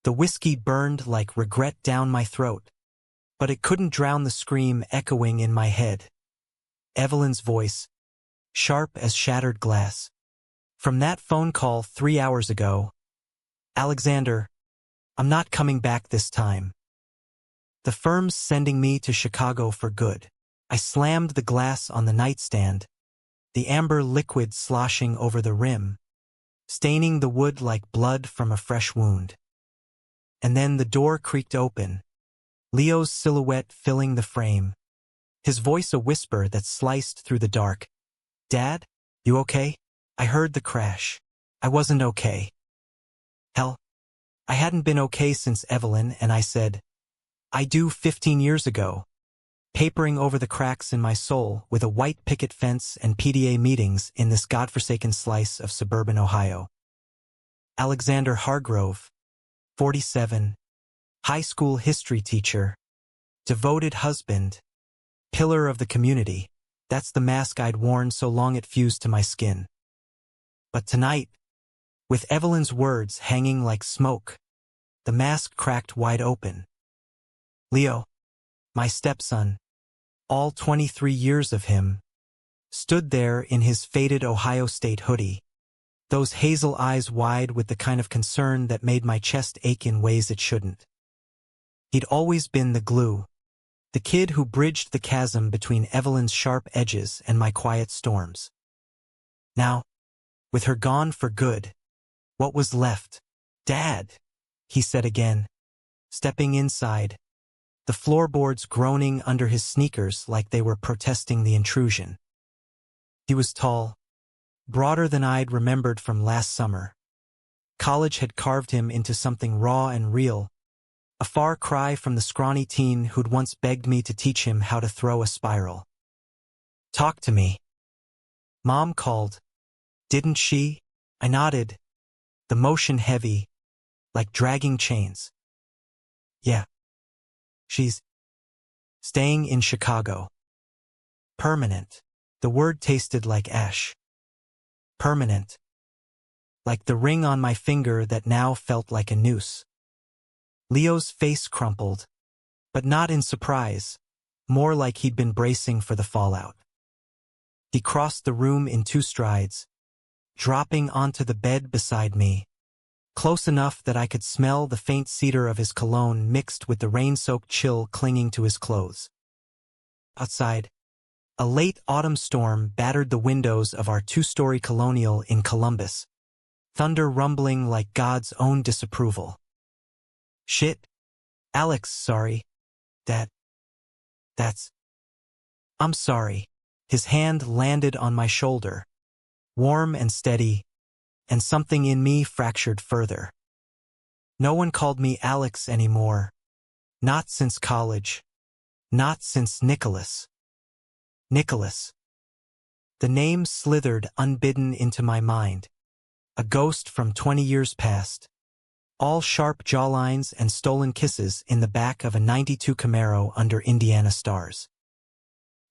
The whiskey burned like regret down my throat, but it couldn't drown the scream echoing in my head. Evelyn's voice, sharp as shattered glass. From that phone call 3 hours ago. Alexander, I'm not coming back this time. The firm's sending me to Chicago for good. I slammed the glass on the nightstand, the amber liquid sloshing over the rim, staining the wood like blood from a fresh wound. And then the door creaked open, Leo's silhouette filling the frame, his voice a whisper that sliced through the dark. Dad, you okay? I heard the crash. I wasn't okay. Hell, I hadn't been okay since Evelyn, and I said, I do 15 years ago, papering over the cracks in my soul with a white picket fence and PDA meetings in this godforsaken slice of suburban Ohio. Alexander Hargrove, 47, high school history teacher, devoted husband, pillar of the community. That's the mask I'd worn so long it fused to my skin. But tonight, with Evelyn's words hanging like smoke, the mask cracked wide open. Leo, my stepson, all 23 years of him, stood there in his faded Ohio State hoodie, those hazel eyes wide with the kind of concern that made my chest ache in ways it shouldn't. He'd always been the glue, the kid who bridged the chasm between Evelyn's sharp edges and my quiet storms. Now, with her gone for good, what was left? Dad, he said again, stepping inside, the floorboards groaning under his sneakers like they were protesting the intrusion. He was tall, broader than I'd remembered from last summer. College had carved him into something raw and real, a far cry from the scrawny teen who'd once begged me to teach him how to throw a spiral. Talk to me. Mom called. Didn't she? I nodded, the motion heavy, like dragging chains. Yeah. She's staying in Chicago. Permanent. The word tasted like ash. Permanent. Like the ring on my finger that now felt like a noose. Leo's face crumpled, but not in surprise, more like he'd been bracing for the fallout. He crossed the room in 2 strides, dropping onto the bed beside me, close enough that I could smell the faint cedar of his cologne mixed with the rain-soaked chill clinging to his clothes. Outside, a late autumn storm battered the windows of our 2-story colonial in Columbus, thunder rumbling like God's own disapproval. Shit. Alex, sorry. I'm sorry. His hand landed on my shoulder, warm and steady, and something in me fractured further. No one called me Alex anymore. Not since college. Not since Nicholas. Nicholas. The name slithered unbidden into my mind. A ghost from 20 years past. All sharp jawlines and stolen kisses in the back of a '92 Camaro under Indiana stars.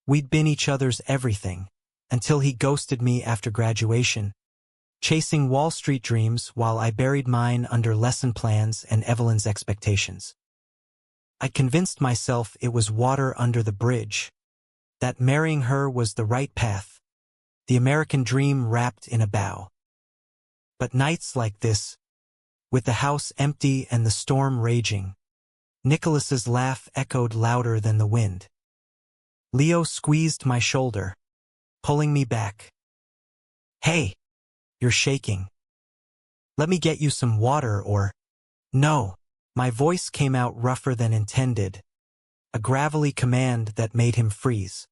We'd been each other's everything, until he ghosted me after graduation, chasing Wall Street dreams while I buried mine under lesson plans and Evelyn's expectations. I convinced myself it was water under the bridge, that marrying her was the right path, the American dream wrapped in a bow. But nights like this, with the house empty and the storm raging, Nicholas's laugh echoed louder than the wind. Leo squeezed my shoulder, pulling me back. Hey, you're shaking. Let me get you some water or... No, my voice came out rougher than intended, a gravelly command that made him freeze.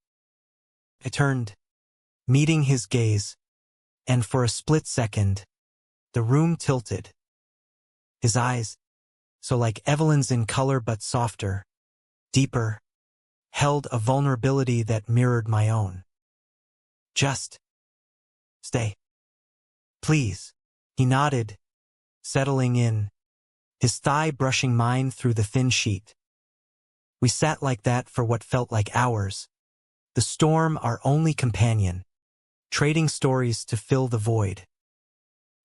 I turned, meeting his gaze, and for a split second, the room tilted. His eyes, so like Evelyn's in color but softer, deeper, held a vulnerability that mirrored my own. Just stay. Please. He nodded, settling in, his thigh brushing mine through the thin sheet. We sat like that for what felt like hours, the storm our only companion, trading stories to fill the void.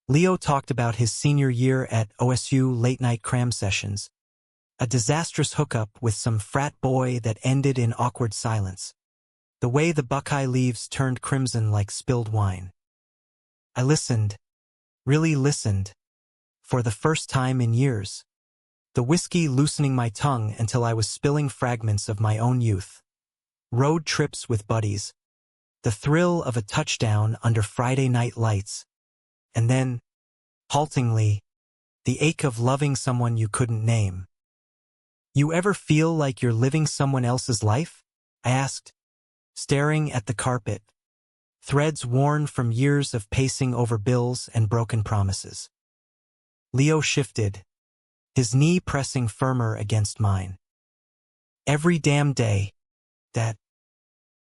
Leo talked about his senior year at OSU late-night cram sessions, a disastrous hookup with some frat boy that ended in awkward silence, the way the Buckeye leaves turned crimson like spilled wine. I listened, really listened, for the first time in years, the whiskey loosening my tongue until I was spilling fragments of my own youth. Road trips with buddies, the thrill of a touchdown under Friday night lights, and then, haltingly, the ache of loving someone you couldn't name. You ever feel like you're living someone else's life? I asked, staring at the carpet, threads worn from years of pacing over bills and broken promises. Leo shifted, his knee pressing firmer against mine. Every damn day, that,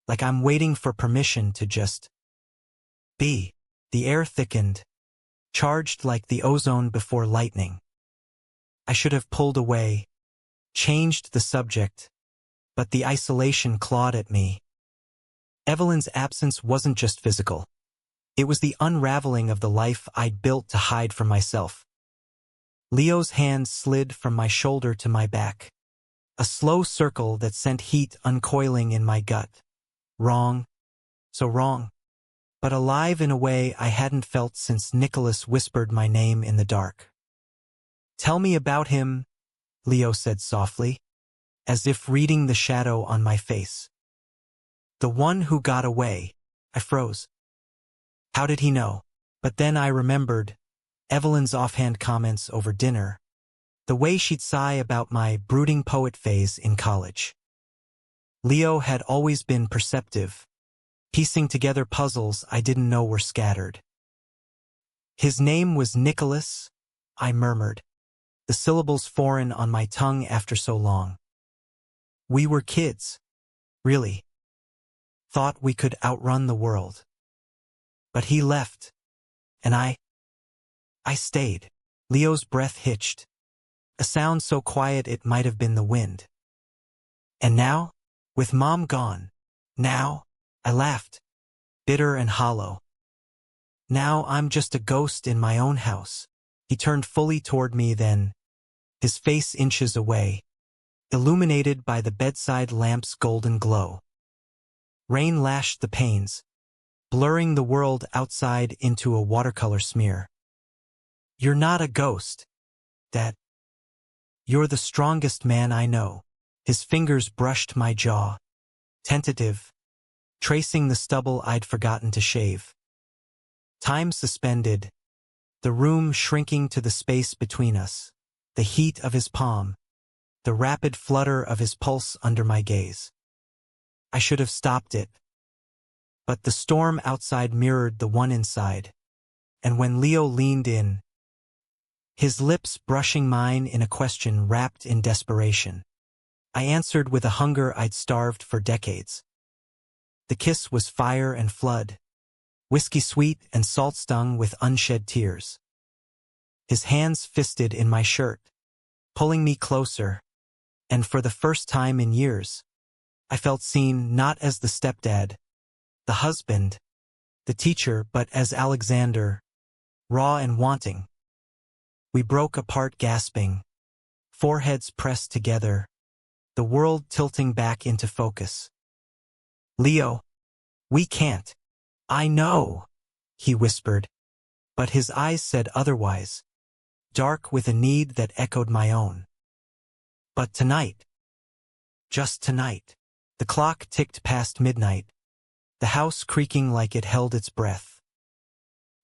like I'm waiting for permission to just be. The air thickened, charged like the ozone before lightning. I should have pulled away, changed the subject, but the isolation clawed at me. Evelyn's absence wasn't just physical. It was the unraveling of the life I'd built to hide from myself. Leo's hand slid from my shoulder to my back, a slow circle that sent heat uncoiling in my gut. Wrong, so wrong, but alive in a way I hadn't felt since Nicholas whispered my name in the dark. Tell me about him, Leo said softly, as if reading the shadow on my face. The one who got away. I froze. How did he know? But then I remembered Evelyn's offhand comments over dinner, the way she'd sigh about my brooding poet phase in college. Leo had always been perceptive, piecing together puzzles I didn't know were scattered. His name was Nicholas, I murmured, the syllables foreign on my tongue after so long. We were kids, really. Thought we could outrun the world. But he left, and I stayed. Leo's breath hitched, a sound so quiet it might have been the wind. And now, with Mom gone, now, I laughed, bitter and hollow. Now I'm just a ghost in my own house. He turned fully toward me then, his face inches away, illuminated by the bedside lamp's golden glow. Rain lashed the panes, blurring the world outside into a watercolor smear. You're not a ghost, Dad. You're the strongest man I know. His fingers brushed my jaw, tentative, tracing the stubble I'd forgotten to shave. Time suspended, the room shrinking to the space between us, the heat of his palm, the rapid flutter of his pulse under my gaze. I should have stopped it. But the storm outside mirrored the one inside, and when Leo leaned in, his lips brushing mine in a question wrapped in desperation, I answered with a hunger I'd starved for decades. The kiss was fire and flood, whiskey sweet and salt stung with unshed tears. His hands fisted in my shirt, pulling me closer, and for the first time in years, I felt seen not as the stepdad, the husband, the teacher, but as Alexander, raw and wanting. We broke apart gasping, foreheads pressed together, the world tilting back into focus. Leo, we can't. I know, he whispered, but his eyes said otherwise, dark with a need that echoed my own. But tonight, just tonight, the clock ticked past midnight, the house creaking like it held its breath.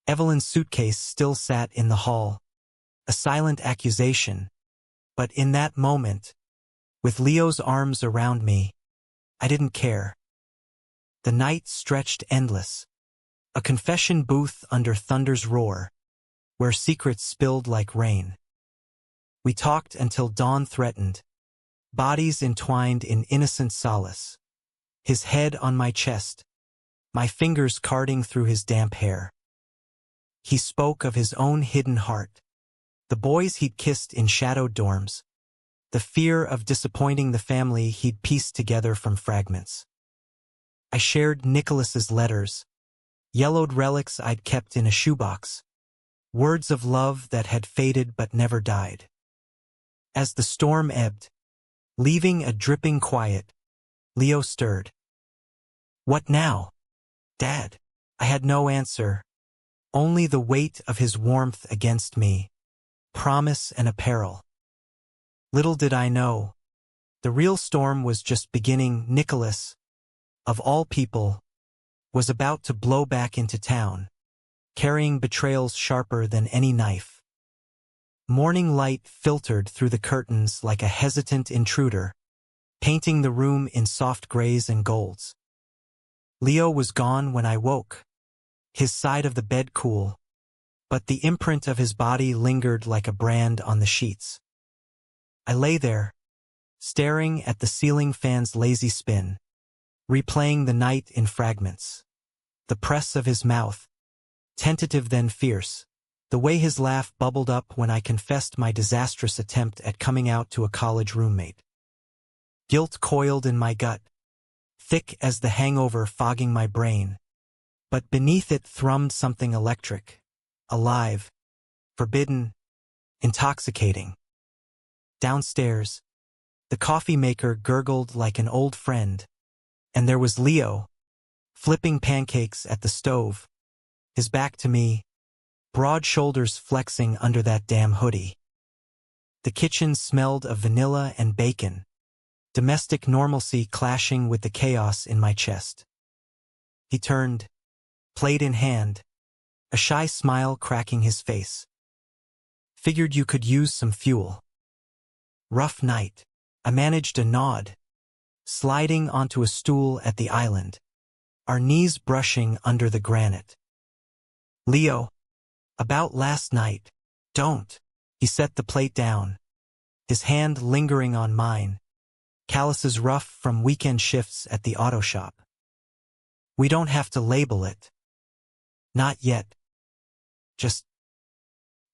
Evelyn's suitcase still sat in the hall, a silent accusation, but in that moment, with Leo's arms around me, I didn't care. The night stretched endless, a confession booth under thunder's roar, where secrets spilled like rain. We talked until dawn threatened, bodies entwined in innocent solace, his head on my chest, my fingers carding through his damp hair. He spoke of his own hidden heart, the boys he'd kissed in shadowed dorms, the fear of disappointing the family he'd pieced together from fragments. I shared Nicholas's letters, yellowed relics I'd kept in a shoebox, words of love that had faded but never died. As the storm ebbed, leaving a dripping quiet, Leo stirred. "What now, Dad?" I had no answer, only the weight of his warmth against me, promise and a peril. Little did I know, the real storm was just beginning. Nicholas, of all people, was about to blow back into town, carrying betrayals sharper than any knife. Morning light filtered through the curtains like a hesitant intruder, painting the room in soft grays and golds. Leo was gone when I woke, his side of the bed cool, but the imprint of his body lingered like a brand on the sheets. I lay there, staring at the ceiling fan's lazy spin, replaying the night in fragments. The press of his mouth, tentative then fierce, the way his laugh bubbled up when I confessed my disastrous attempt at coming out to a college roommate. Guilt coiled in my gut, thick as the hangover fogging my brain, but beneath it thrummed something electric, alive, forbidden, intoxicating. Downstairs, the coffee maker gurgled like an old friend, and there was Leo, flipping pancakes at the stove, his back to me, broad shoulders flexing under that damn hoodie. The kitchen smelled of vanilla and bacon, domestic normalcy clashing with the chaos in my chest. He turned, plate in hand, a shy smile cracking his face. "Figured you could use some fuel." "Rough night." I managed a nod, sliding onto a stool at the island, our knees brushing under the granite. "Leo, about last night." "Don't." He set the plate down, his hand lingering on mine, calluses rough from weekend shifts at the auto shop. "We don't have to label it." "Not yet. Just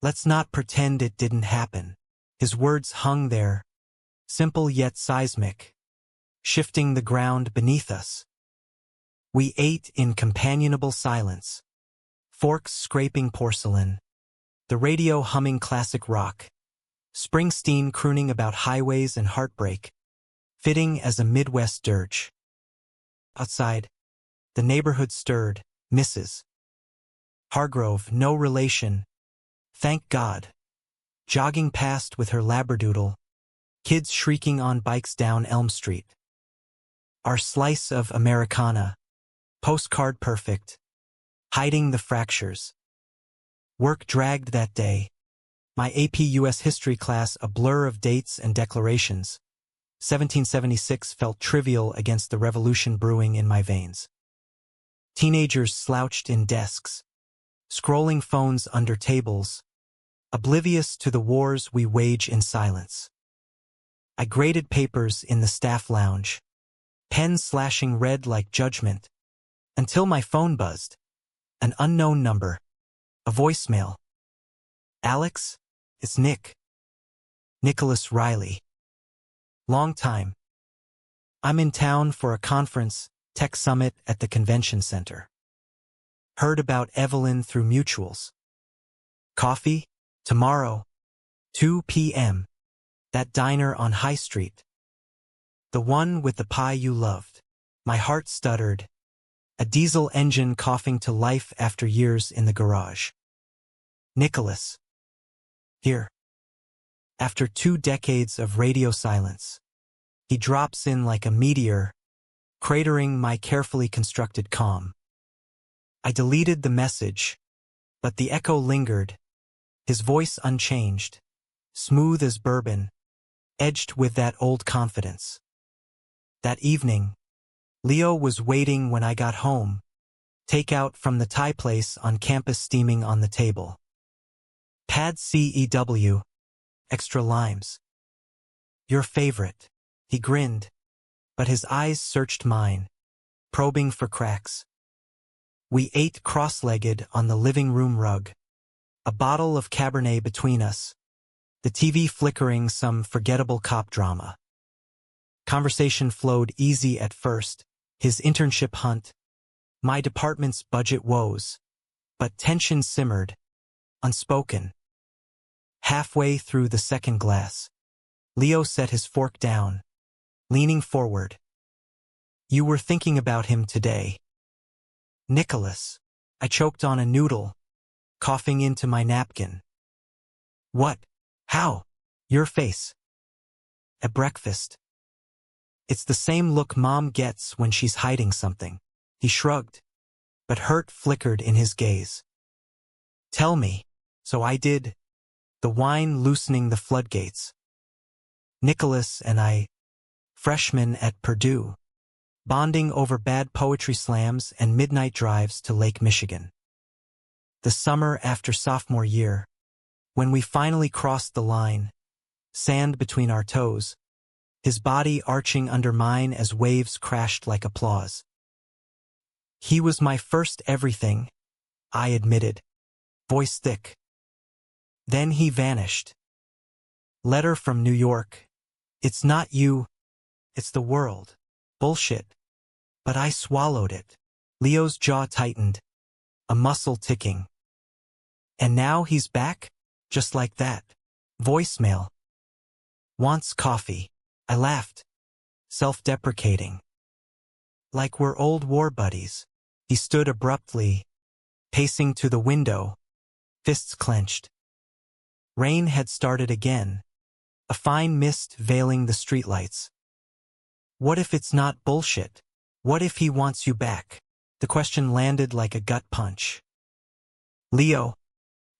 let's not pretend it didn't happen." His words hung there, simple yet seismic, shifting the ground beneath us. We ate in companionable silence, forks scraping porcelain, the radio humming classic rock, Springsteen crooning about highways and heartbreak, fitting as a Midwest dirge. Outside, the neighborhood stirred. Mrs. Hargrove, no relation, thank God, jogging past with her labradoodle, kids shrieking on bikes down Elm Street. Our slice of Americana, postcard perfect, hiding the fractures. Work dragged that day, my AP US history class a blur of dates and declarations. 1776 felt trivial against the revolution brewing in my veins. Teenagers slouched in desks, scrolling phones under tables, oblivious to the wars we wage in silence. I graded papers in the staff lounge, pen slashing red like judgment, until my phone buzzed. An unknown number. A voicemail. "Alex, it's Nick." Nicholas Riley. "Long time. I'm in town for a conference, tech summit at the convention center. Heard about Evelyn through mutuals. Coffee? Tomorrow, 2 p.m. That diner on High Street. The one with the pie you loved." My heart stuttered, a diesel engine coughing to life after years in the garage. Nicholas. Here. After 2 decades of radio silence, he drops in like a meteor, cratering my carefully constructed calm. I deleted the message, but the echo lingered, his voice unchanged, smooth as bourbon, edged with that old confidence. That evening, Leo was waiting when I got home, takeout from the Thai place on campus steaming on the table. Pad CEW, extra limes. "Your favorite." He grinned, but his eyes searched mine, probing for cracks. We ate cross-legged on the living room rug, a bottle of Cabernet between us, the TV flickering some forgettable cop drama. Conversation flowed easy at first, his internship hunt, my department's budget woes, but tension simmered, unspoken. Halfway through the second glass, Leo set his fork down, leaning forward. You were thinking about him today. Nicholas. I choked on a noodle, coughing into my napkin. What? How? Your face. At breakfast. It's the same look Mom gets when she's hiding something. He shrugged, but hurt flickered in his gaze. Tell me. So I did. The wine loosening the floodgates. Nicholas and I, freshmen at Purdue, bonding over bad poetry slams and midnight drives to Lake Michigan. The summer after sophomore year, when we finally crossed the line, sand between our toes, his body arching under mine as waves crashed like applause. He was my first everything, I admitted, voice thick. Then he vanished. Letter from New York. It's not you, it's the world. Bullshit. But I swallowed it. Leo's jaw tightened, a muscle ticking. And now he's back? Just like that. Voicemail. Wants coffee. I laughed, self-deprecating. Like we're old war buddies. He stood abruptly, pacing to the window, fists clenched. Rain had started again, a fine mist veiling the streetlights. What if it's not bullshit? What if he wants you back? The question landed like a gut punch. Leo,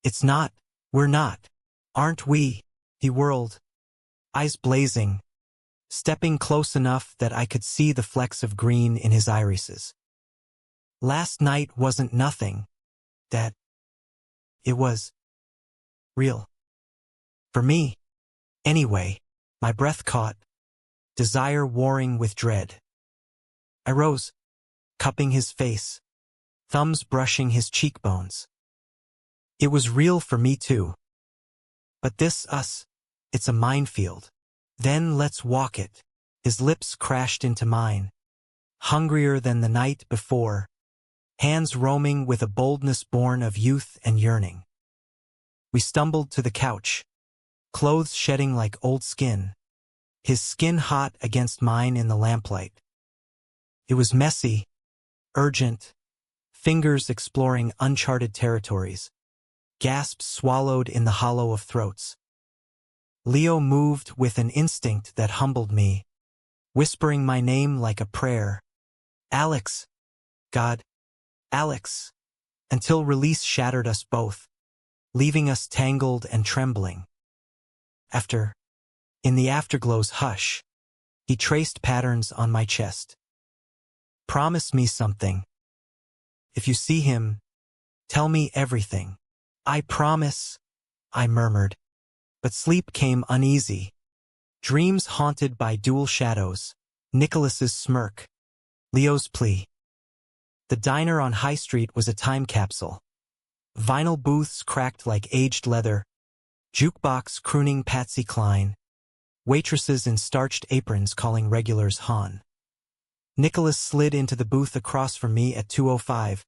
it's not, we're not, aren't we? He whirled, eyes blazing, stepping close enough that I could see the flecks of green in his irises. Last night wasn't nothing. That. It was. Real. For me. Anyway, my breath caught, desire warring with dread. I rose, cupping his face, thumbs brushing his cheekbones. It was real for me too. But this us, it's a minefield. Then let's walk it. His lips crashed into mine, hungrier than the night before, hands roaming with a boldness born of youth and yearning. We stumbled to the couch, clothes shedding like old skin, his skin hot against mine in the lamplight. It was messy, urgent, fingers exploring uncharted territories, gasps swallowed in the hollow of throats. Leo moved with an instinct that humbled me, whispering my name like a prayer. Alex. God. Alex. Until release shattered us both, leaving us tangled and trembling. In the afterglow's hush, he traced patterns on my chest. Promise me something. If you see him, tell me everything. I promise, I murmured. But sleep came uneasy. Dreams haunted by dual shadows, Nicholas's smirk, Leo's plea. The diner on High Street was a time capsule. Vinyl booths cracked like aged leather, jukebox crooning Patsy Cline, waitresses in starched aprons calling regulars Han. Nicholas slid into the booth across from me at 2:05,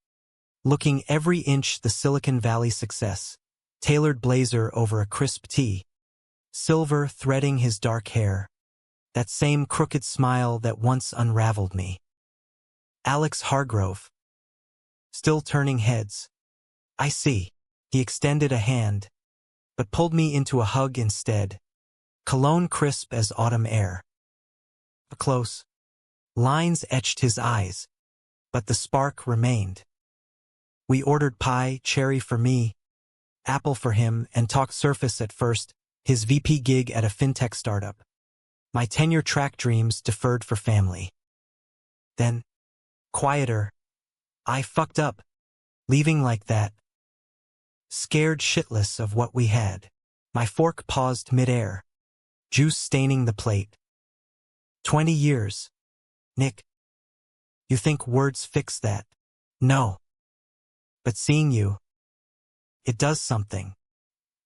looking every inch the Silicon Valley success, tailored blazer over a crisp tee, silver threading his dark hair, that same crooked smile that once unraveled me. Alex Hargrove. Still turning heads. I see. He extended a hand, but pulled me into a hug instead, cologne crisp as autumn air. Close. Lines etched his eyes, but the spark remained. We ordered pie, cherry for me, apple for him, and talked surface at first, his VP gig at a fintech startup. My tenure-track dreams deferred for family. Then, quieter, I fucked up, leaving like that. Scared shitless of what we had. My fork paused midair, juice staining the plate. 20 years. Nick. You think words fix that? No. But seeing you, it does something.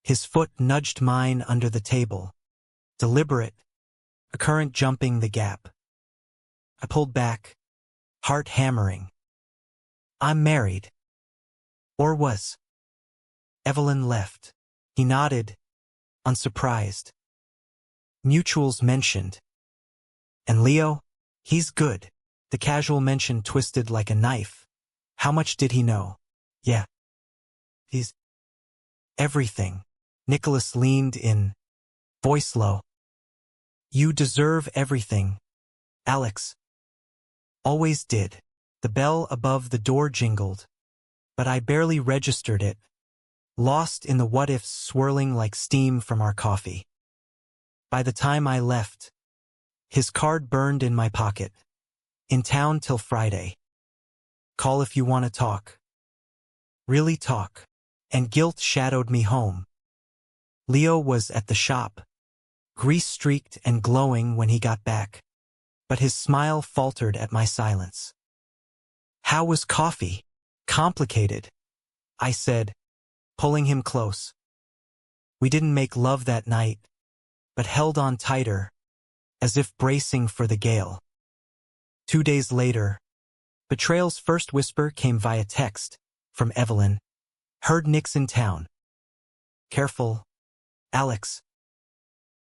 His foot nudged mine under the table. Deliberate, a current jumping the gap. I pulled back, heart hammering. I'm married. Or was. Evelyn left. He nodded, unsurprised. Mutuals mentioned. And Leo? He's good. The casual mention twisted like a knife. How much did he know? Yeah. He's everything. Nicholas leaned in, voice low. You deserve everything, Alex. Always did. The bell above the door jingled, but I barely registered it, lost in the what-ifs swirling like steam from our coffee. By the time I left, his card burned in my pocket. In town till Friday. Call if you want to talk. Really talk. And guilt shadowed me home. Leo was at the shop, grease-streaked and glowing when he got back, but his smile faltered at my silence. How was coffee? Complicated, I said, pulling him close. We didn't make love that night, but held on tighter, as if bracing for the gale. 2 days later, Betrayal's first whisper came via text, from Evelyn. Heard Nick's in town. Careful, Alex.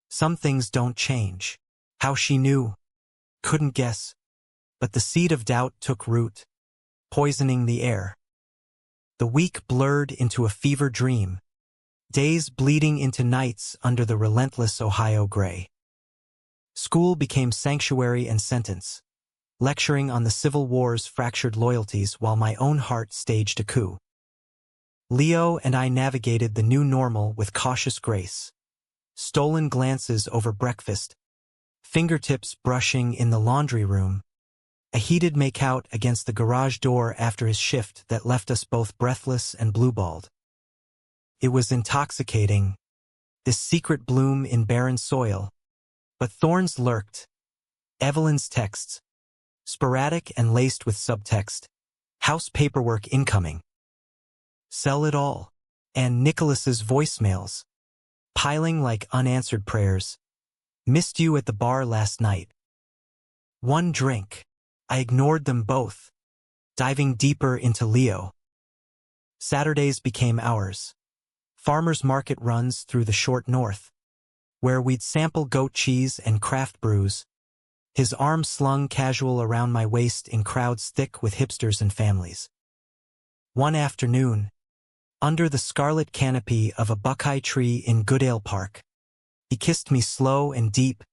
Some things don't change. How she knew, couldn't guess, but the seed of doubt took root, poisoning the air. The week blurred into a fever dream, days bleeding into nights under the relentless Ohio gray. School became sanctuary and sentence, lecturing on the Civil War's fractured loyalties while my own heart staged a coup. Leo and I navigated the new normal with cautious grace. Stolen glances over breakfast, fingertips brushing in the laundry room, a heated makeout against the garage door after his shift that left us both breathless and blue-balled. It was intoxicating, this secret bloom in barren soil, but thorns lurked. Evelyn's texts, sporadic and laced with subtext, house paperwork incoming. Sell it all. And Nicholas's voicemails, piling like unanswered prayers. Missed you at the bar last night. One drink. I ignored them both, diving deeper into Leo. Saturdays became ours. Farmers market runs through the short north, where we'd sample goat cheese and craft brews, his arm slung casual around my waist in crowds thick with hipsters and families. One afternoon, under the scarlet canopy of a buckeye tree in Goodale Park, he kissed me slow and deep,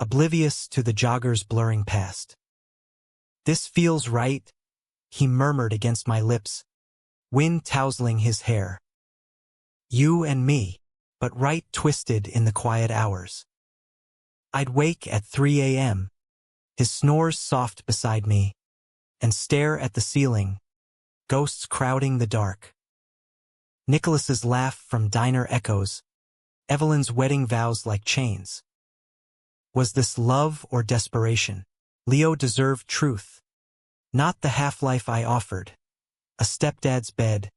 oblivious to the joggers blurring past. This feels right, he murmured against my lips, wind tousling his hair. You and me, but right twisted in the quiet hours. I'd wake at 3 a.m., his snores soft beside me, and stare at the ceiling, ghosts crowding the dark. Nicholas's laugh from diner echoes, Evelyn's wedding vows like chains. Was this love or desperation? Leo deserved truth, not the half-life I offered. A stepdad's bed,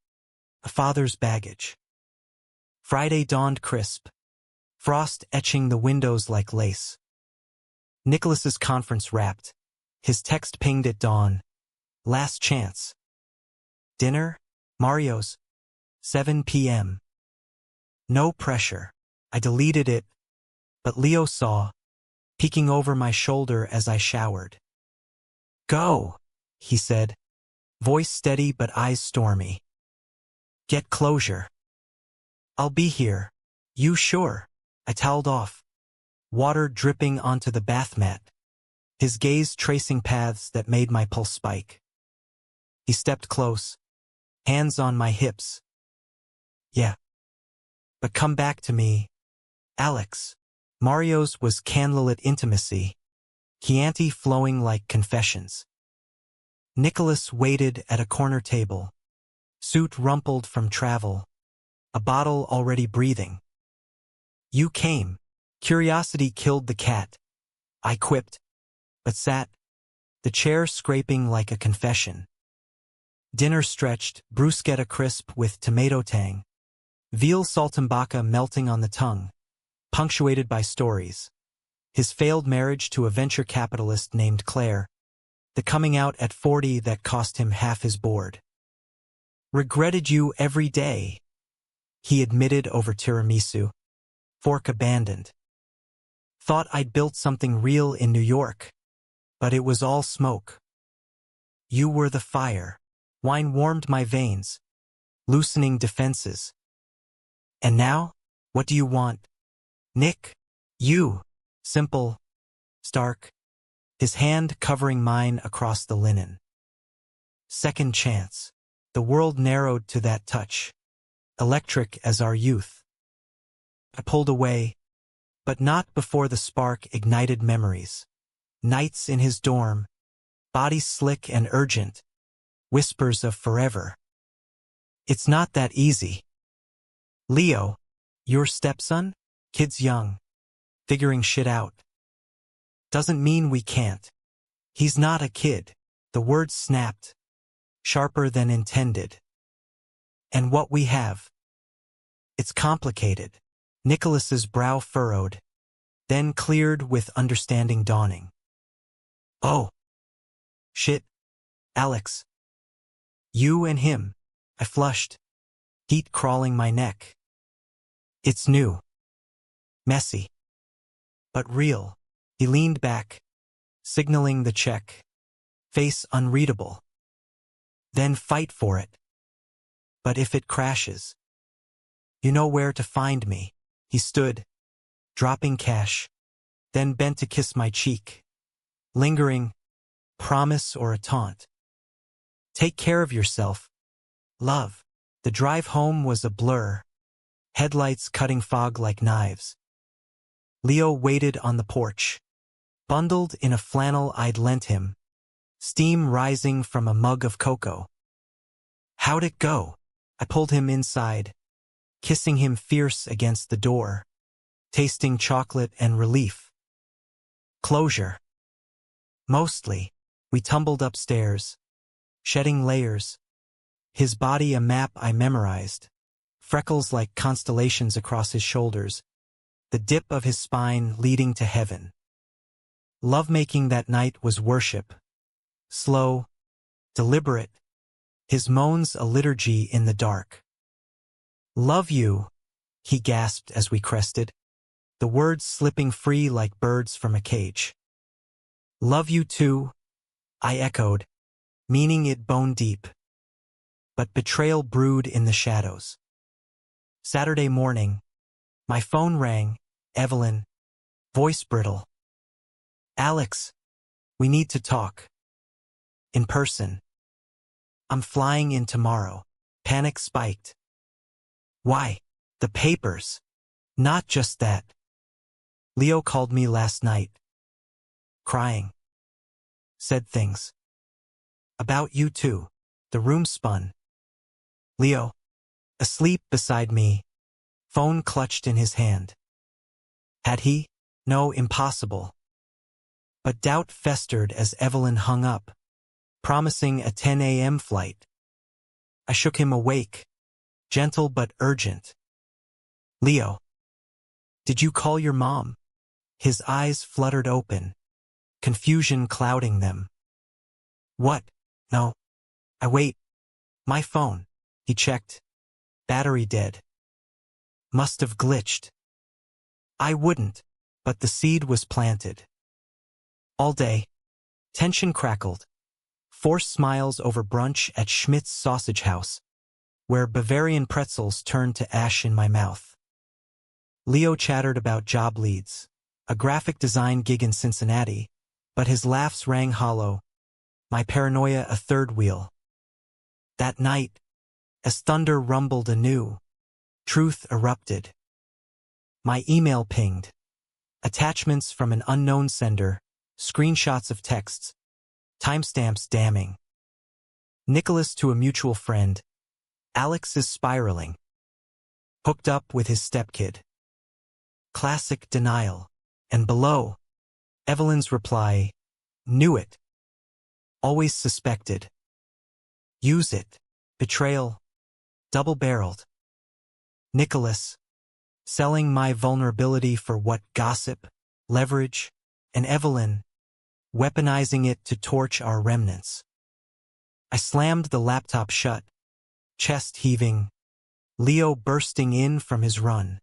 a father's baggage. Friday dawned crisp, frost etching the windows like lace. Nicholas's conference wrapped, his text pinged at dawn. Last chance. Dinner? Mario's. 7 p.m. No pressure. I deleted it, but Leo saw, peeking over my shoulder as I showered. Go, he said, voice steady but eyes stormy. Get closure. I'll be here. You sure? I toweled off, water dripping onto the bath mat, his gaze tracing paths that made my pulse spike. He stepped close, hands on my hips. Yeah. But come back to me, Alex. Mario's was candlelit intimacy, Chianti flowing like confessions. Nicholas waited at a corner table, suit rumpled from travel, a bottle already breathing. You came. Curiosity killed the cat, I quipped, but sat, the chair scraping like a confession. Dinner stretched, bruschetta crisp with tomato tang, veal saltimbocca melting on the tongue, punctuated by stories. His failed marriage to a venture capitalist named Claire, the coming out at 40 that cost him half his board. Regretted you every day. he admitted over tiramisu. Fork abandoned. Thought I'd built something real in New York, but it was all smoke. You were the fire. Wine warmed my veins, loosening defenses. And now, what do you want? Nick? You. Simple. Stark. His hand covering mine across the linen. Second chance. The world narrowed to that touch. Electric as our youth. I pulled away, but not before the spark ignited memories. Nights in his dorm, body slick and urgent, whispers of forever. It's not that easy. Leo, your stepson? Kid's young, figuring shit out. Doesn't mean we can't. He's not a kid. The words snapped, sharper than intended. And what we have? It's complicated. Nicholas's brow furrowed, then cleared with understanding dawning. Oh. Shit. Alex. You and him. I flushed, heat crawling my neck. It's new. Messy. But real. He leaned back, signaling the check. Face unreadable. Then fight for it. But if it crashes, you know where to find me. He stood, dropping cash, then bent to kiss my cheek. Lingering, promise or a taunt. Take care of yourself. Love. The drive home was a blur, headlights cutting fog like knives. Leo waited on the porch, bundled in a flannel I'd lent him, steam rising from a mug of cocoa. How'd it go? I pulled him inside, kissing him fierce against the door, tasting chocolate and relief. Closure. Mostly, we tumbled upstairs, shedding layers. His body a map I memorized, freckles like constellations across his shoulders, the dip of his spine leading to heaven. Lovemaking that night was worship. Slow, deliberate, his moans a liturgy in the dark. Love you, he gasped as we crested, the words slipping free like birds from a cage. Love you too, I echoed, meaning it bone deep. But betrayal brewed in the shadows. Saturday morning, my phone rang, Evelyn, voice brittle. Alex, we need to talk. In person. I'm flying in tomorrow. Panic spiked. Why? The papers. Not just that. Leo called me last night. Crying. Said things. About you too. The room spun. Leo, asleep beside me, phone clutched in his hand. Had he? No, impossible. But doubt festered as Evelyn hung up, promising a 10 a.m. flight. I shook him awake, gentle but urgent. Leo, did you call your mom? His eyes fluttered open, confusion clouding them. What? No. Wait. My phone. He checked. Battery dead. Must have glitched. I wouldn't, but the seed was planted. All day, tension crackled. Forced smiles over brunch at Schmidt's Sausage House, where Bavarian pretzels turned to ash in my mouth. Leo chattered about job leads, a graphic design gig in Cincinnati, but his laughs rang hollow, my paranoia a third wheel. That night, as thunder rumbled anew, truth erupted. My email pinged. Attachments from an unknown sender, screenshots of texts, timestamps damning. Nicholas to a mutual friend. Alex is spiraling. Hooked up with his stepkid. Classic denial. And below, Evelyn's reply, knew it. Always suspected. Use it. Betrayal. Double-barreled. Nicholas, selling my vulnerability for what? Gossip, leverage, and Evelyn, weaponizing it to torch our remnants. I slammed the laptop shut, chest heaving, Leo bursting in from his run,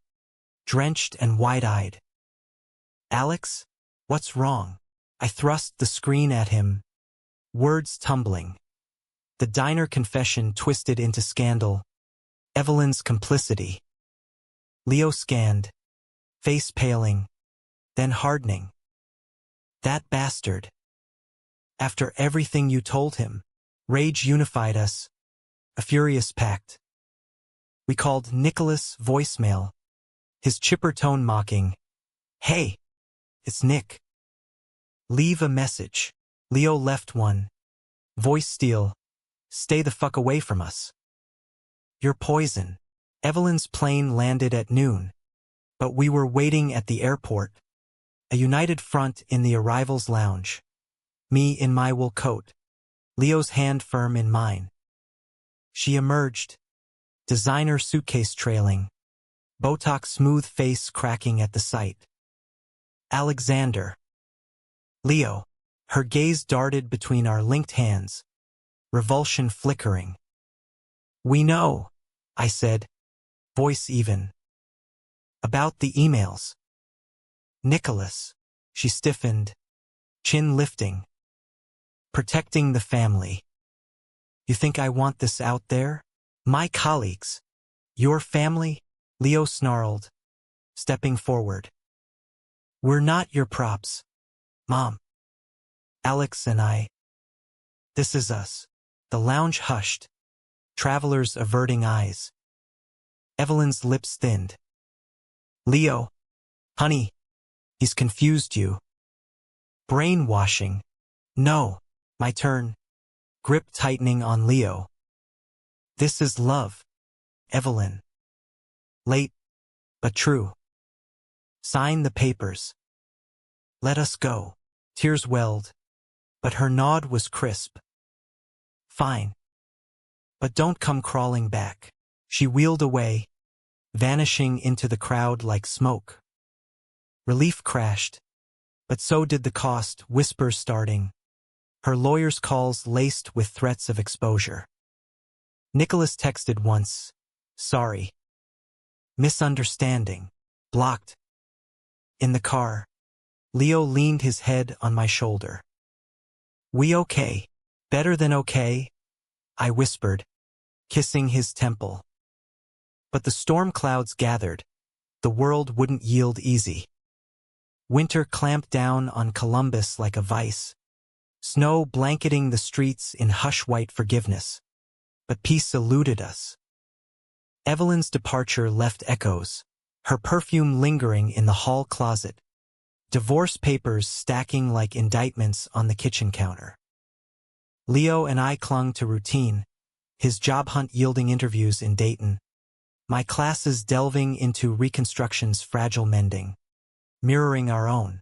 drenched and wide-eyed. Alex? What's wrong? I thrust the screen at him, words tumbling. The diner confession twisted into scandal. Evelyn's complicity. Leo scanned, face paling, then hardening. That bastard. After everything you told him, rage unified us, a furious pact. We called Nicholas voicemail, his chipper tone mocking. Hey, it's Nick. Leave a message. Leo left one. Voice steal. Stay the fuck away from us. You're poison. Evelyn's plane landed at noon, but we were waiting at the airport, a united front in the arrivals lounge. Me in my wool coat, Leo's hand firm in mine. She emerged, designer suitcase trailing, Botox smooth face cracking at the sight. Alexander. Leo. Her gaze darted between our linked hands, revulsion flickering. We know, I said, voice even. About the emails. Nicholas. She stiffened, chin lifting. Protecting the family. You think I want this out there? My colleagues. Your family? Leo snarled, stepping forward. We're not your props, Mom. Alex and I. This is us. The lounge hushed, travelers averting eyes. Evelyn's lips thinned. Leo. Honey. He's confused you. Brainwashing. No. My turn. Grip tightening on Leo. This is love. Evelyn. Late, but true. Sign the papers. Let us go. Tears welled, but her nod was crisp. Fine. But don't come crawling back. She wheeled away, vanishing into the crowd like smoke. Relief crashed, but so did the cost, whispers starting. Her lawyer's calls laced with threats of exposure. Nicholas texted once, sorry. Misunderstanding. Blocked. In the car, Leo leaned his head on my shoulder. We okay? Better than okay? I whispered, kissing his temple. But the storm clouds gathered. The world wouldn't yield easy. Winter clamped down on Columbus like a vice. Snow blanketing the streets in hush-white forgiveness. But peace eluded us. Evelyn's departure left echoes, her perfume lingering in the hall closet. Divorce papers stacking like indictments on the kitchen counter. Leo and I clung to routine, his job hunt yielding interviews in Dayton, my classes delving into Reconstruction's fragile mending, mirroring our own.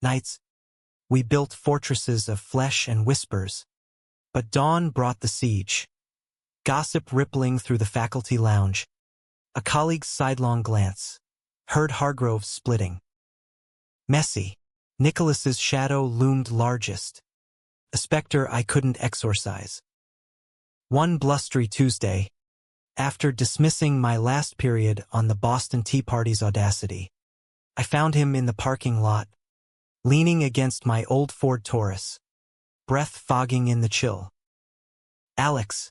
Nights, we built fortresses of flesh and whispers, but dawn brought the siege. Gossip rippling through the faculty lounge, a colleague's sidelong glance, heard Hargrove splitting. Messy, Nicholas's shadow loomed largest, a specter I couldn't exorcise. One blustery Tuesday, after dismissing my last period on the Boston Tea Party's audacity, I found him in the parking lot, leaning against my old Ford Taurus, breath fogging in the chill. Alex.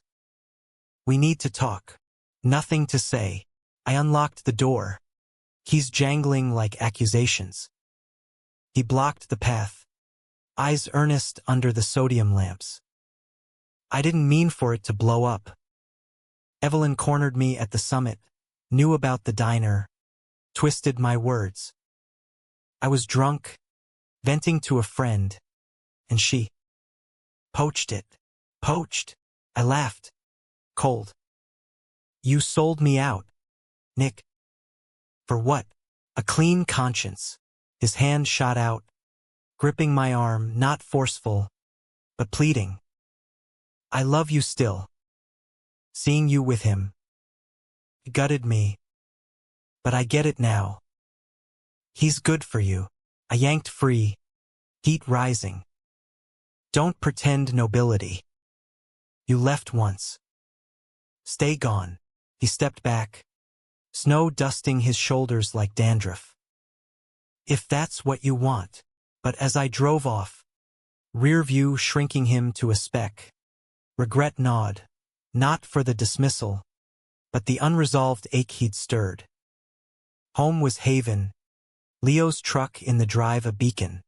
We need to talk. Nothing to say. I unlocked the door. Keys jangling like accusations. He blocked the path, eyes earnest under the sodium lamps. I didn't mean for it to blow up. Evelyn cornered me at the summit, knew about the diner, twisted my words. I was drunk, venting to a friend, and she poached it. Poached. I laughed. Cold. You sold me out, Nick. For what? A clean conscience. His hand shot out, gripping my arm, not forceful, but pleading. I love you still. Seeing you with him. It gutted me. But I get it now. He's good for you. I yanked free, heat rising. Don't pretend nobility. You left once. Stay gone. He stepped back, snow dusting his shoulders like dandruff. If that's what you want. But as I drove off, rear view shrinking him to a speck, regret gnawed, not for the dismissal, but the unresolved ache he'd stirred. Home was haven, Leo's truck in the drive a beacon.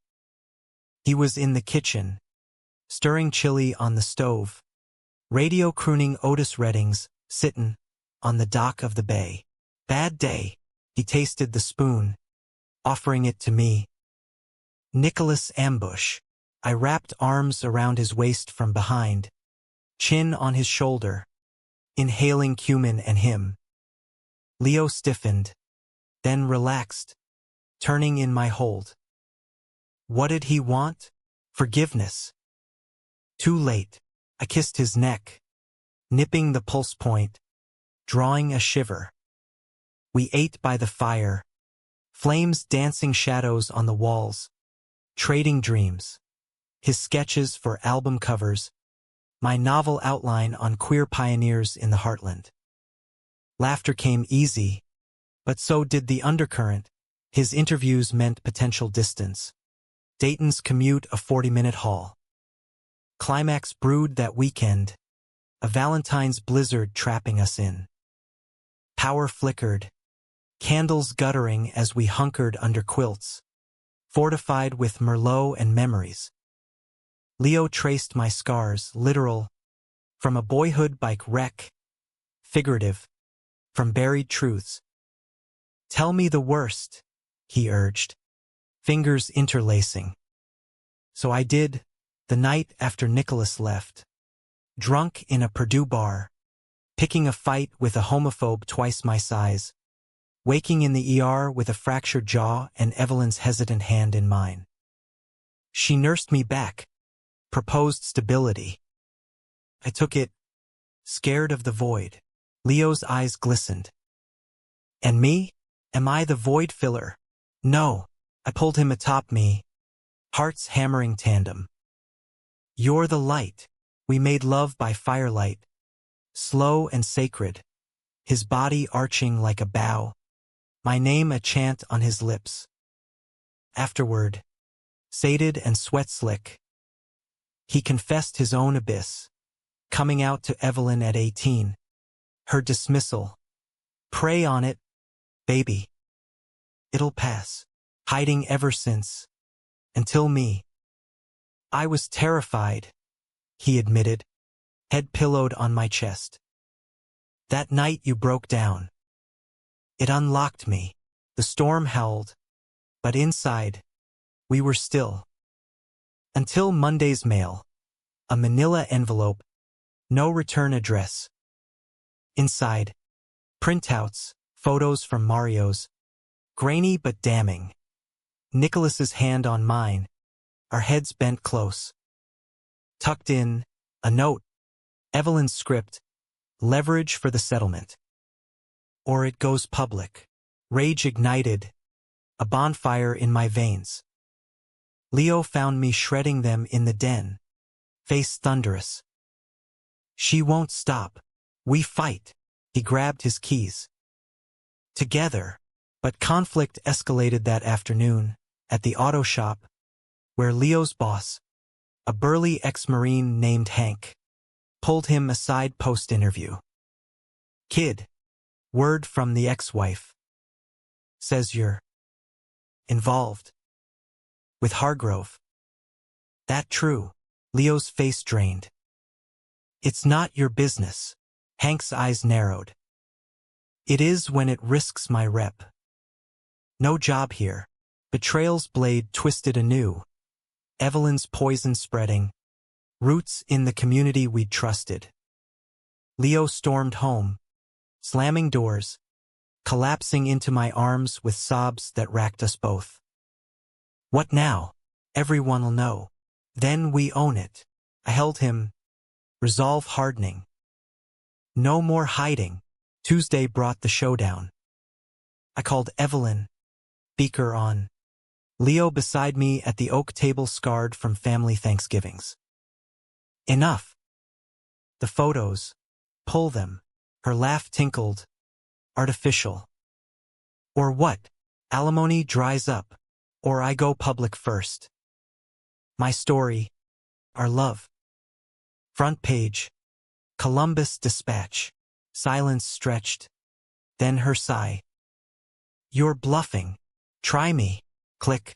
He was in the kitchen, stirring chili on the stove, radio crooning Otis Redding's, sittin' on the dock of the bay. Bad day, he tasted the spoon, offering it to me. Nicholas ambush. I wrapped arms around his waist from behind, chin on his shoulder, inhaling cumin and him. Leo stiffened, then relaxed, turning in my hold. What did he want? Forgiveness. Too late. I kissed his neck, nipping the pulse point, drawing a shiver. We ate by the fire, flames dancing shadows on the walls, trading dreams. His sketches for album covers, my novel outline on queer pioneers in the heartland. Laughter came easy, but so did the undercurrent. His interviews meant potential distance. Dayton's commute a 40-minute haul. Climax brewed that weekend, a Valentine's blizzard trapping us in. Power flickered, candles guttering as we hunkered under quilts, fortified with Merlot and memories. Leo traced my scars, literal, from a boyhood bike wreck, figurative, from buried truths. Tell me the worst, he urged, fingers interlacing. So I did, the night after Nicholas left, drunk in a Purdue bar, picking a fight with a homophobe twice my size, waking in the ER with a fractured jaw and Evelyn's hesitant hand in mine. She nursed me back, proposed stability. I took it, scared of the void. Leo's eyes glistened. And me? Am I the void filler? No. I pulled him atop me, hearts hammering tandem. You're the light. We made love by firelight, slow and sacred, his body arching like a bow, my name a chant on his lips. Afterward, sated and sweat-slick, he confessed his own abyss, coming out to Evelyn at 18, her dismissal. Pray on it, baby. It'll pass. Hiding ever since. Until me. I was terrified, he admitted, head pillowed on my chest. That night you broke down. It unlocked me. The storm howled, but inside, we were still. Until Monday's mail, a manila envelope, no return address. Inside, printouts, photos from Mario's, grainy but damning. Nicholas's hand on mine, our heads bent close. Tucked in, a note, Evelyn's script, leverage for the settlement. Or it goes public. Rage ignited, a bonfire in my veins. Leo found me shredding them in the den, face thunderous. She won't stop. We fight. He grabbed his keys. Together, but conflict escalated that afternoon, at the auto shop, where Leo's boss, a burly ex-Marine named Hank, pulled him aside post-interview. Kid, word from the ex-wife. Says you're involved. With Hargrove. That true? Leo's face drained. It's not your business. Hank's eyes narrowed. It is when it risks my rep. No job here. Betrayal's blade twisted anew. Evelyn's poison spreading. Roots in the community we'd trusted. Leo stormed home, slamming doors, collapsing into my arms with sobs that racked us both. What now? Everyone'll know. Then we own it. I held him, resolve hardening. No more hiding. Tuesday brought the showdown. I called Evelyn, beaker on. Leo beside me at the oak table scarred from family Thanksgivings. Enough. The photos. Pull them. Her laugh tinkled. Artificial. Or what? Alimony dries up. Or I go public first. My story. Our love. Front page. Columbus Dispatch. Silence stretched. Then her sigh. You're bluffing. Try me. Click.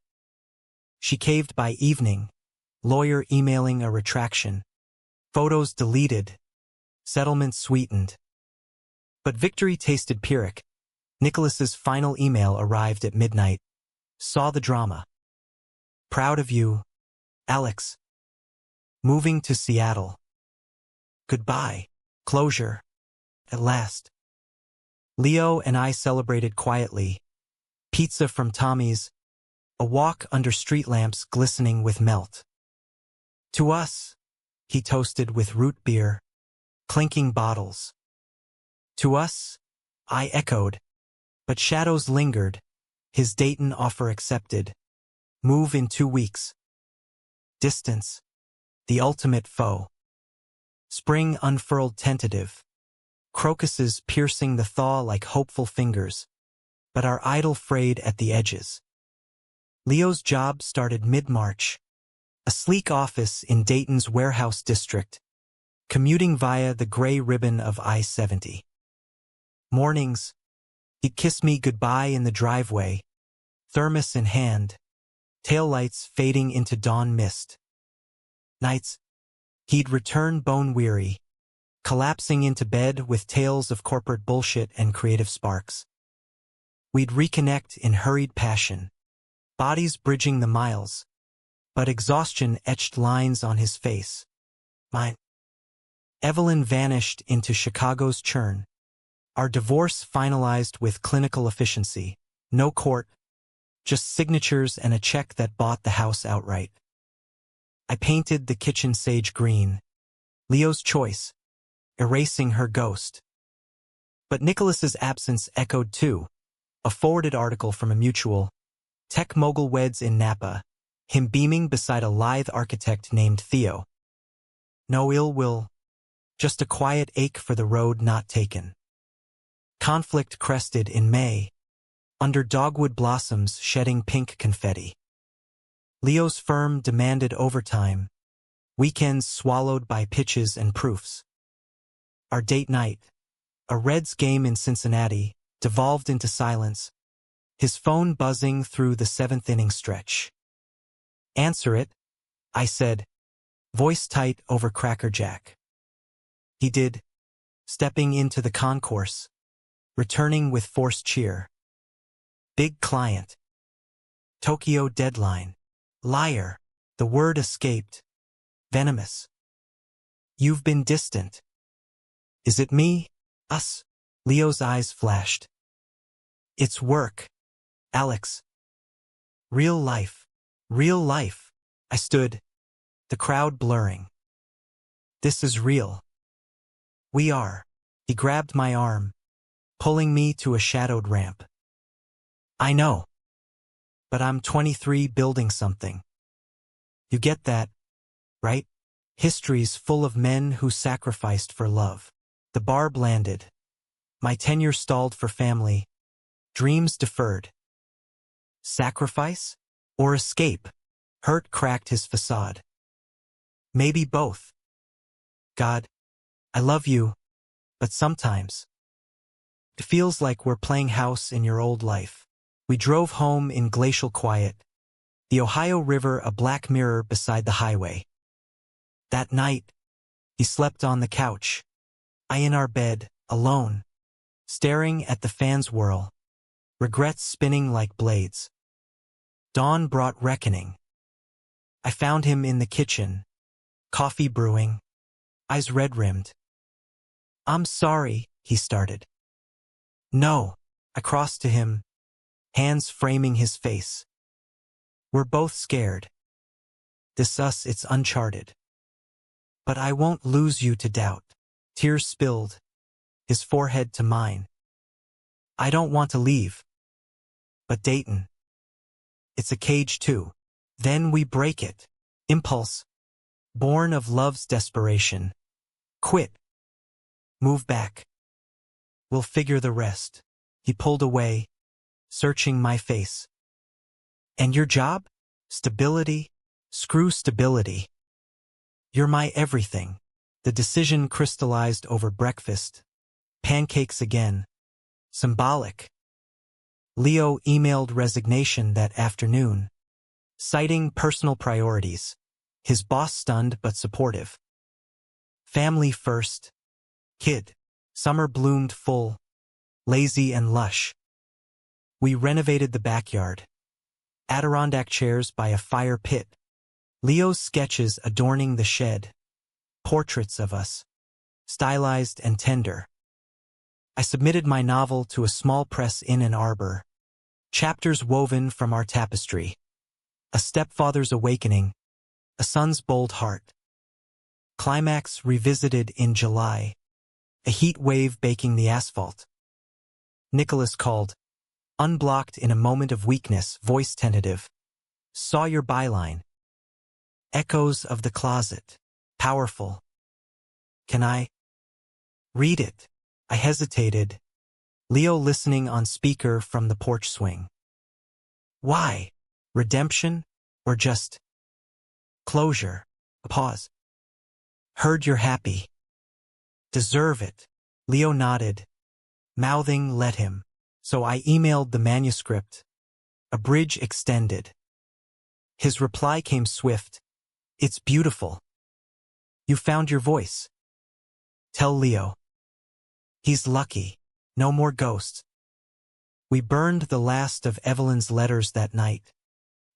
She caved by evening. Lawyer emailing a retraction. Photos deleted. Settlement sweetened. But victory tasted Pyrrhic. Nicholas's final email arrived at midnight. Saw the drama. Proud of you, Alex. Moving to Seattle. Goodbye. Closure. At last. Leo and I celebrated quietly. Pizza from Tommy's. A walk under street lamps glistening with melt. To us, he toasted with root beer. Clinking bottles. To us, I echoed. But shadows lingered. His Dayton offer accepted. Move in 2 weeks. Distance. The ultimate foe. Spring unfurled tentative. Crocuses piercing the thaw like hopeful fingers. But our idol frayed at the edges. Leo's job started mid-March. A sleek office in Dayton's warehouse district. Commuting via the gray ribbon of I-70. Mornings, he'd kiss me goodbye in the driveway, thermos in hand, taillights fading into dawn mist. Nights, he'd return bone-weary, collapsing into bed with tales of corporate bullshit and creative sparks. We'd reconnect in hurried passion, bodies bridging the miles, but exhaustion etched lines on his face. Mine. Evelyn vanished into Chicago's churn. Our divorce finalized with clinical efficiency. No court, just signatures and a check that bought the house outright. I painted the kitchen sage green. Leo's choice, erasing her ghost. But Nicholas's absence echoed too. A forwarded article from a mutual. Tech mogul weds in Napa. Him beaming beside a lithe architect named Theo. No ill will. Just a quiet ache for the road not taken. Conflict crested in May. Under dogwood blossoms shedding pink confetti. Leo's firm demanded overtime. Weekends swallowed by pitches and proofs. Our date night, a Reds game in Cincinnati, devolved into silence. His phone buzzing through the 7th inning stretch. Answer it, I said, voice tight over Cracker Jack. He did, stepping into the concourse, returning with forced cheer. Big client. Tokyo deadline. Liar. The word escaped. Venomous. You've been distant. Is it me? Us? Leo's eyes flashed. It's work. Alex. Real life. Real life. I stood, the crowd blurring. This is real. We are. He grabbed my arm, pulling me to a shadowed ramp. I know. But I'm 23 building something. You get that, right? History's full of men who sacrificed for love. The barb landed. My tenure stalled for family. Dreams deferred. Sacrifice? Or escape? Hurt cracked his facade. Maybe both. God, I love you, but sometimes it feels like we're playing house in your old life. We drove home in glacial quiet, the Ohio River a black mirror beside the highway. That night, he slept on the couch, I in our bed, alone, staring at the fans whirl, regrets spinning like blades. Dawn brought reckoning. I found him in the kitchen, coffee brewing, eyes red-rimmed. I'm sorry, he started. No, I crossed to him, hands framing his face. We're both scared. This us, it's uncharted. But I won't lose you to doubt. Tears spilled, his forehead to mine. I don't want to leave. But Dayton. It's a cage too. Then we break it. Impulse. Born of love's desperation. Quit. Move back. We'll figure the rest. He pulled away, searching my face. And your job? Stability? Screw stability. You're my everything. The decision crystallized over breakfast. Pancakes again. Symbolic. Leo emailed resignation that afternoon, citing personal priorities. His boss stunned but supportive. Family first. Kid. Summer bloomed full, lazy and lush. We renovated the backyard. Adirondack chairs by a fire pit. Leo's sketches adorning the shed. Portraits of us. Stylized and tender. I submitted my novel to a small press in Ann Arbor. Chapters woven from our tapestry. A stepfather's awakening. A son's bold heart. Climax revisited in July. A heat wave baking the asphalt. Nicholas called. Unblocked in a moment of weakness, voice tentative. Saw your byline. Echoes of the closet. Powerful. Can I read it? I hesitated. Leo listening on speaker from the porch swing. Why? Redemption? Or just closure? A pause. Heard you're happy. Deserve it. Leo nodded, mouthing let him. So I emailed the manuscript. A bridge extended. His reply came swift. It's beautiful. You found your voice. Tell Leo. He's lucky. No more ghosts. We burned the last of Evelyn's letters that night.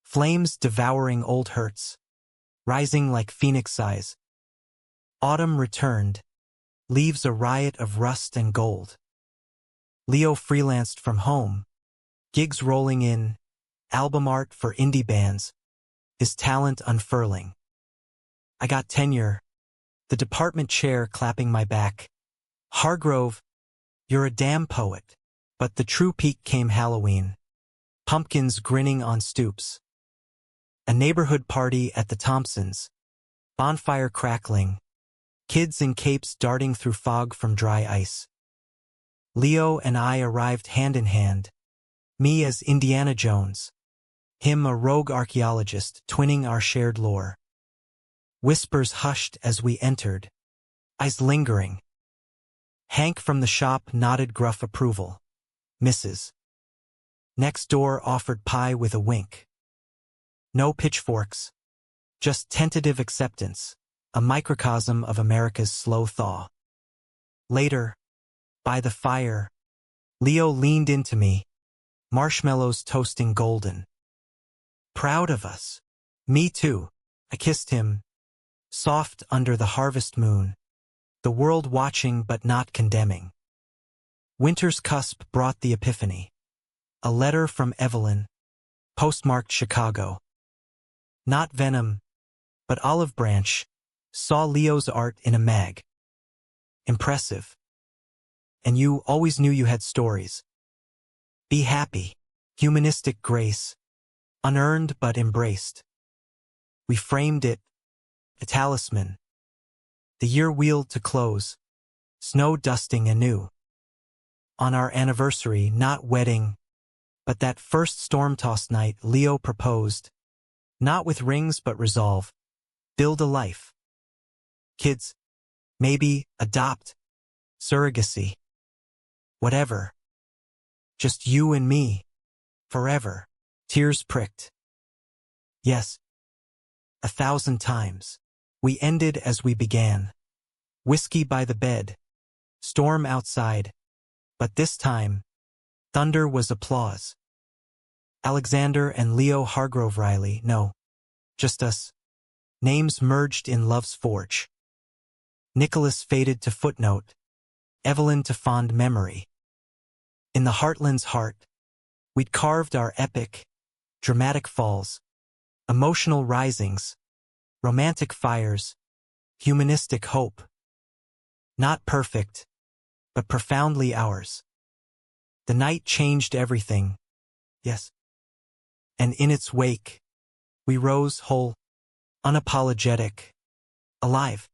Flames devouring old hurts. Rising like phoenix sighs. Autumn returned. Leaves a riot of rust and gold. Leo freelanced from home. Gigs rolling in. Album art for indie bands. His talent unfurling. I got tenure. The department chair clapping my back. Hargrove, you're a damn poet. But the true peak came Halloween. Pumpkins grinning on stoops. A neighborhood party at the Thompsons. Bonfire crackling. Kids in capes darting through fog from dry ice. Leo and I arrived hand in hand. Me as Indiana Jones. Him a rogue archaeologist, twinning our shared lore. Whispers hushed as we entered. Eyes lingering. Hank from the shop nodded gruff approval. Mrs. Next door offered pie with a wink. No pitchforks. Just tentative acceptance. A microcosm of America's slow thaw. Later, by the fire, Leo leaned into me. Marshmallows toasting golden. Proud of us. Me too. I kissed him. Soft under the harvest moon. The world watching but not condemning. Winter's cusp brought the epiphany. A letter from Evelyn. Postmarked Chicago. Not Venom, but Olive Branch. Saw Leo's art in a mag. Impressive. And you always knew you had stories. Be happy. Humanistic grace. Unearned but embraced. We framed it. A talisman. The year wheeled to close. Snow dusting anew. On our anniversary, not wedding, but that first storm-tossed night, Leo proposed. Not with rings but resolve. Build a life. Kids. Maybe adopt. Surrogacy. Whatever. Just you and me. Forever. Tears pricked. Yes. 1,000 times. We ended as we began. Whiskey by the bed. Storm outside. But this time, thunder was applause. Alexander and Leo Hargrove Riley, no. Just us. Names merged in love's forge. Nicholas faded to footnote. Evelyn to fond memory. In the heartland's heart, we'd carved our epic, dramatic falls, emotional risings, romantic fires, humanistic hope. Not perfect, but profoundly ours. The night changed everything, yes. And in its wake, we rose whole, unapologetic, alive.